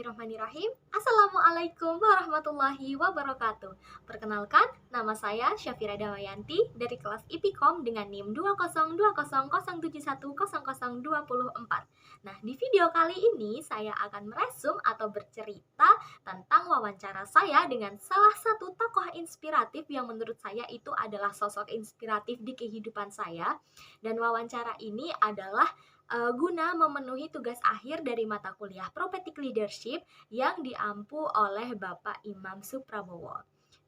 Bismillahirrahmanirrahim. Assalamualaikum warahmatullahi wabarakatuh. Perkenalkan, nama saya Syafira Dawayanti dari kelas IPKOM dengan NIM 20200710024. Nah, di video kali ini saya akan meresum atau bercerita tentang wawancara saya dengan salah satu tokoh inspiratif yang menurut saya itu adalah sosok inspiratif di kehidupan saya. Dan wawancara ini adalah guna memenuhi tugas akhir dari mata kuliah Prophetic Leadership yang diampu oleh Bapak Imam Suprabowo.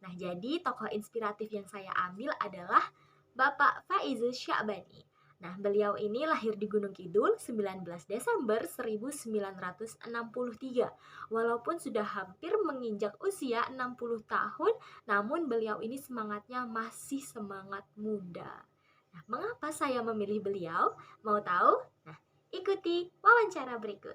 Nah, jadi tokoh inspiratif yang saya ambil adalah Bapak Faizul Sya'bani. Nah, beliau ini lahir di Gunung Kidul 19 Desember 1963. Walaupun sudah hampir menginjak usia 60 tahun, namun beliau ini semangatnya masih semangat muda. Nah, mengapa saya memilih beliau? Mau tahu? Nah, ikuti wawancara berikut.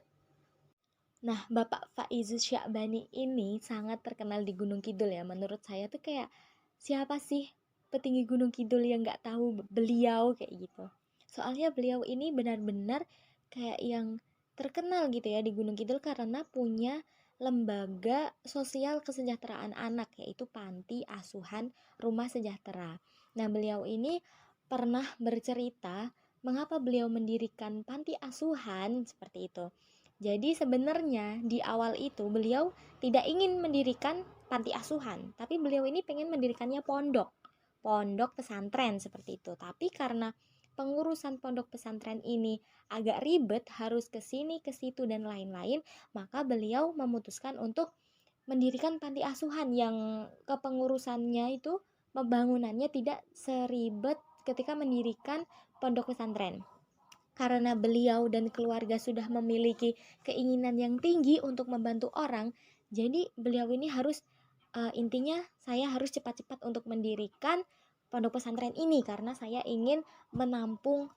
Nah, Bapak Faizul Sya'bani ini sangat terkenal di Gunung Kidul ya. Menurut saya tuh kayak siapa sih petinggi Gunung Kidul yang nggak tahu beliau kayak gitu. Soalnya beliau ini benar-benar kayak yang terkenal gitu ya di Gunung Kidul karena punya lembaga sosial kesejahteraan anak yaitu Panti Asuhan Rumah Sejahtera. Nah, beliau ini pernah bercerita mengapa beliau mendirikan panti asuhan seperti itu. Jadi sebenarnya di awal itu beliau tidak ingin mendirikan panti asuhan, tapi beliau ini pengen mendirikannya pondok pesantren seperti itu. Tapi karena pengurusan pondok pesantren ini agak ribet, harus ke sini, ke situ dan lain-lain, maka beliau memutuskan untuk mendirikan panti asuhan yang kepengurusannya itu pembangunannya tidak seribet ketika mendirikan pondok pesantren. Karena beliau dan keluarga sudah memiliki keinginan yang tinggi untuk membantu orang, jadi beliau ini harus intinya saya harus cepat-cepat untuk mendirikan pondok pesantren ini karena saya ingin menampung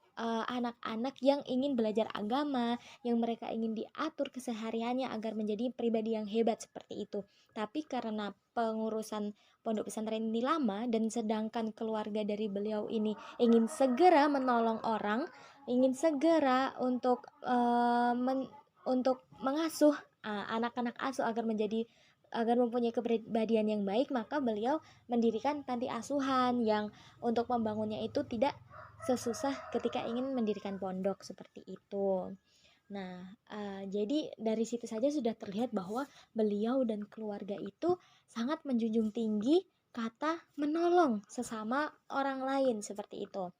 anak-anak yang ingin belajar agama, yang mereka ingin diatur kesehariannya agar menjadi pribadi yang hebat seperti itu. Tapi karena pengurusan pondok pesantren ini lama dan sedangkan keluarga dari beliau ini ingin segera menolong orang, ingin segera untuk mengasuh anak-anak asuh agar mempunyai kepribadian yang baik, maka beliau mendirikan panti asuhan yang untuk membangunnya itu tidak sesusah ketika ingin mendirikan pondok seperti itu. Nah, jadi dari situ saja sudah terlihat bahwa beliau dan keluarga itu sangat menjunjung tinggi kata menolong sesama orang lain seperti itu.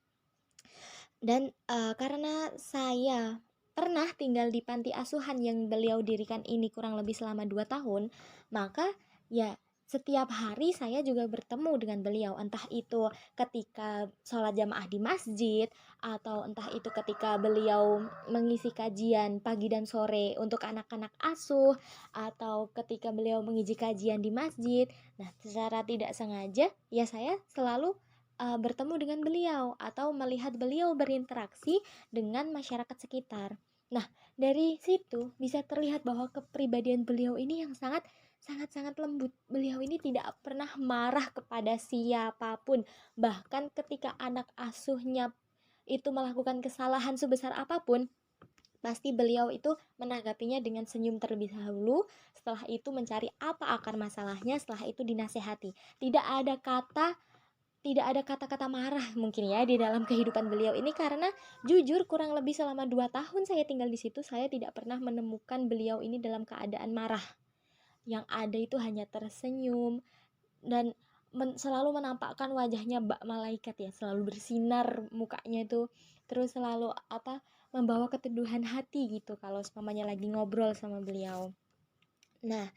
Dan karena saya pernah tinggal di panti asuhan yang beliau dirikan ini kurang lebih selama 2 tahun, maka ya setiap hari saya juga bertemu dengan beliau, entah itu ketika sholat jamaah di masjid, atau entah itu ketika beliau mengisi kajian pagi dan sore untuk anak-anak asuh, atau ketika beliau mengisi kajian di masjid. Nah, secara tidak sengaja ya saya selalu bertemu dengan beliau atau melihat beliau berinteraksi dengan masyarakat sekitar. Nah, dari situ bisa terlihat bahwa kepribadian beliau ini yang sangat lembut. Beliau ini tidak pernah marah kepada siapapun. Bahkan ketika anak asuhnya itu melakukan kesalahan sebesar apapun, pasti beliau itu menanggapinya dengan senyum terlebih dahulu, setelah itu mencari apa akar masalahnya, setelah itu dinasehati. Tidak ada kata-kata marah mungkin ya di dalam kehidupan beliau ini karena jujur kurang lebih selama 2 tahun saya tinggal di situ, saya tidak pernah menemukan beliau ini dalam keadaan marah. Yang ada itu hanya tersenyum dan selalu menampakkan wajahnya bak malaikat ya, selalu bersinar mukanya itu, terus selalu membawa keteduhan hati gitu kalau semuanya lagi ngobrol sama beliau. Nah,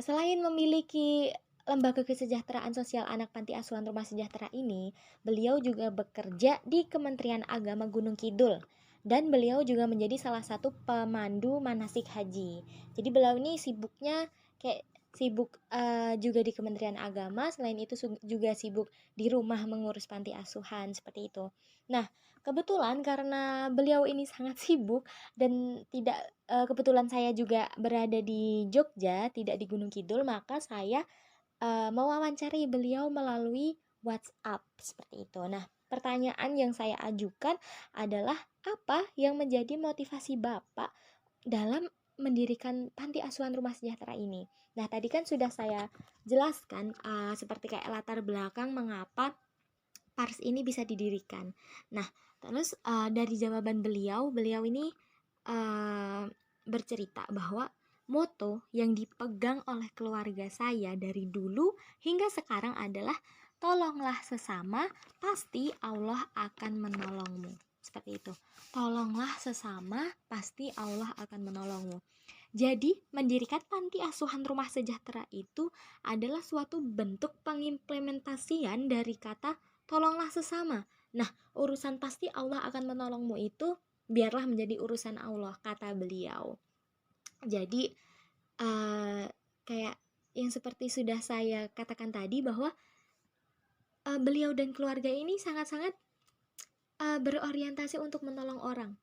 selain memiliki Lembaga Kesejahteraan Sosial Anak Panti Asuhan Rumah Sejahtera ini, beliau juga bekerja di Kementerian Agama Gunung Kidul dan beliau juga menjadi salah satu pemandu manasik haji. Jadi beliau ini sibuk juga di Kementerian Agama, selain itu juga sibuk di rumah mengurus panti asuhan seperti itu. Nah, kebetulan karena beliau ini sangat sibuk dan kebetulan saya juga berada di Jogja, tidak di Gunung Kidul, maka saya mewawancari beliau melalui WhatsApp seperti itu. Nah, pertanyaan yang saya ajukan adalah apa yang menjadi motivasi Bapak dalam mendirikan panti asuhan rumah sejahtera ini? Nah, tadi kan sudah saya jelaskan seperti kayak latar belakang mengapa PARS ini bisa didirikan. Nah, terus dari jawaban beliau ini bercerita bahwa moto yang dipegang oleh keluarga saya dari dulu hingga sekarang adalah tolonglah sesama, pasti Allah akan menolongmu. Seperti itu. Tolonglah sesama, pasti Allah akan menolongmu. Jadi, mendirikan panti asuhan rumah sejahtera itu adalah suatu bentuk pengimplementasian dari kata tolonglah sesama. Nah, urusan pasti Allah akan menolongmu itu biarlah menjadi urusan Allah, kata beliau. Jadi kayak yang seperti sudah saya katakan tadi bahwa beliau dan keluarga ini sangat-sangat berorientasi untuk menolong orang,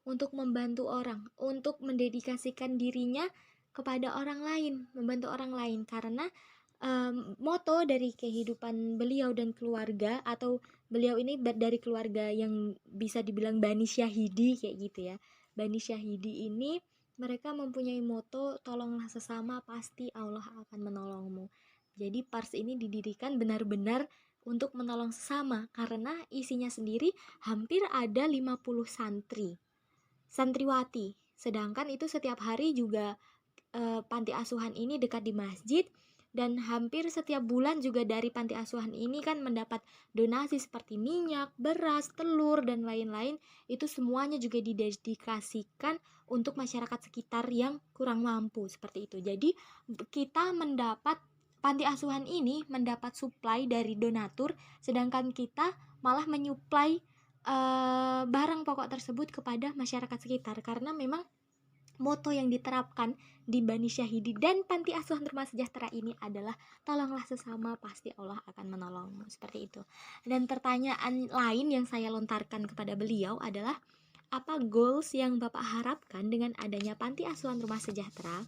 untuk membantu orang, untuk mendedikasikan dirinya kepada orang lain, membantu orang lain, karena moto dari kehidupan beliau dan keluarga, atau beliau ini dari keluarga yang bisa dibilang Bani Syahidi kayak gitu ya. Bani Syahidi ini mereka mempunyai moto tolonglah sesama, pasti Allah akan menolongmu. Jadi PARS ini didirikan benar-benar untuk menolong sesama, karena isinya sendiri hampir ada 50 santriwati. Sedangkan itu setiap hari juga panti asuhan ini dekat di masjid, dan hampir setiap bulan juga dari panti asuhan ini kan mendapat donasi seperti minyak, beras, telur, dan lain-lain. Itu semuanya juga didedikasikan untuk masyarakat sekitar yang kurang mampu, seperti itu. Jadi kita mendapat panti asuhan ini mendapat suplai dari donatur, sedangkan kita malah menyuplai barang pokok tersebut kepada masyarakat sekitar, karena memang moto yang diterapkan di Bani Syahidi dan panti asuhan rumah sejahtera ini adalah tolonglah sesama, pasti Allah akan menolongmu, seperti itu. Dan pertanyaan lain yang saya lontarkan kepada beliau adalah, apa goals yang Bapak harapkan dengan adanya panti asuhan rumah sejahtera?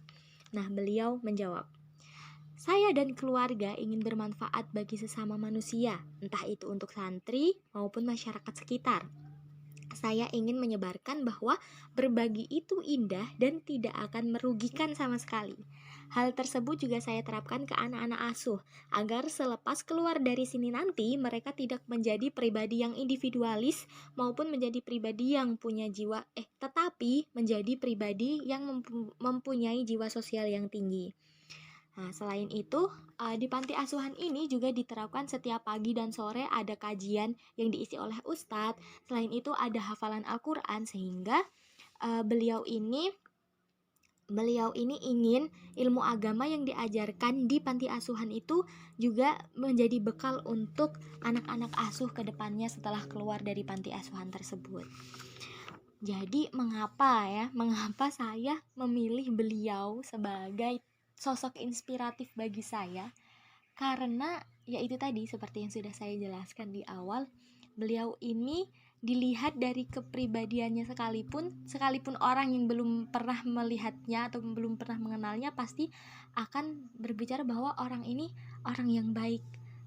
Nah, beliau menjawab, saya dan keluarga ingin bermanfaat bagi sesama manusia, entah itu untuk santri maupun masyarakat sekitar. Saya ingin menyebarkan bahwa berbagi itu indah dan tidak akan merugikan sama sekali. Hal tersebut juga saya terapkan ke anak-anak asuh, agar selepas keluar dari sini nanti mereka tidak menjadi pribadi yang individualis maupun menjadi pribadi yang punya jiwa tetapi menjadi pribadi yang mempunyai jiwa sosial yang tinggi. Nah, selain itu, di panti asuhan ini juga diterapkan setiap pagi dan sore ada kajian yang diisi oleh ustadz. Selain itu ada hafalan Al-Quran, sehingga beliau ini ingin ilmu agama yang diajarkan di panti asuhan itu juga menjadi bekal untuk anak-anak asuh ke depannya setelah keluar dari panti asuhan tersebut. Jadi mengapa saya memilih beliau sebagai sosok inspiratif bagi saya? Karena ya itu tadi, seperti yang sudah saya jelaskan di awal, beliau ini dilihat dari kepribadiannya, sekalipun orang yang belum pernah melihatnya atau belum pernah mengenalnya pasti akan berbicara bahwa orang ini orang yang baik,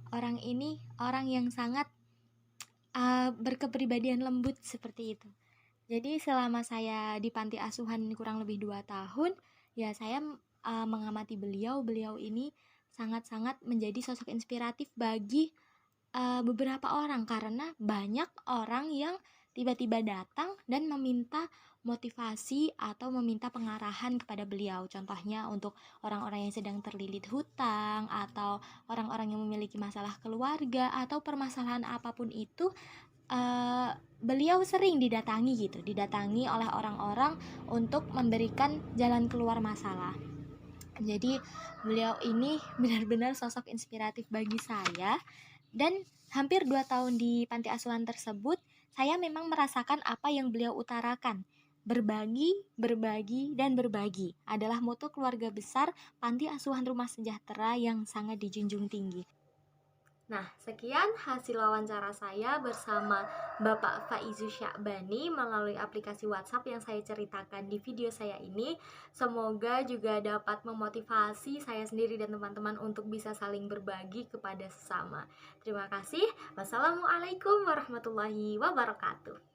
orang ini orang yang sangat berkepribadian lembut, seperti itu. Jadi selama saya di panti asuhan kurang lebih 2 tahun, ya saya mengamati beliau ini sangat-sangat menjadi sosok inspiratif bagi beberapa orang, karena banyak orang yang tiba-tiba datang dan meminta motivasi atau meminta pengarahan kepada beliau. Contohnya untuk orang-orang yang sedang terlilit hutang, atau orang-orang yang memiliki masalah keluarga, atau permasalahan apapun itu, beliau sering didatangi oleh orang-orang untuk memberikan jalan keluar masalah. Jadi beliau ini benar-benar sosok inspiratif bagi saya. Dan hampir 2 tahun di panti asuhan tersebut, saya memang merasakan apa yang beliau utarakan. Berbagi, dan berbagi adalah moto keluarga besar panti asuhan rumah sejahtera yang sangat dijunjung tinggi. Nah, sekian hasil wawancara saya bersama Bapak Faizu Sya'bani melalui aplikasi WhatsApp yang saya ceritakan di video saya ini. Semoga juga dapat memotivasi saya sendiri dan teman-teman untuk bisa saling berbagi kepada sesama. Terima kasih. Wassalamualaikum warahmatullahi wabarakatuh.